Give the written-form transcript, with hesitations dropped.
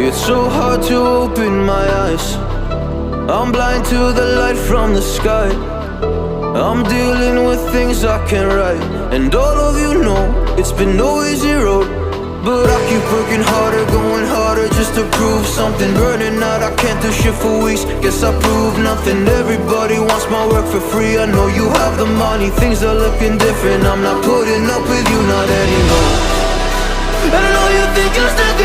It's so hard to open my eyes. I'm blind to the light from the sky. I'm dealing with things I can't write. And all of you know it's been no easy road, but I keep working harder, going harder just to prove something. Burning out, I can't do shit for weeks. Guess I proved nothing. Everybody wants my work for free. I know you have the money, things are looking different. I'm not putting up with you, not anymore. And I know you think you're stuck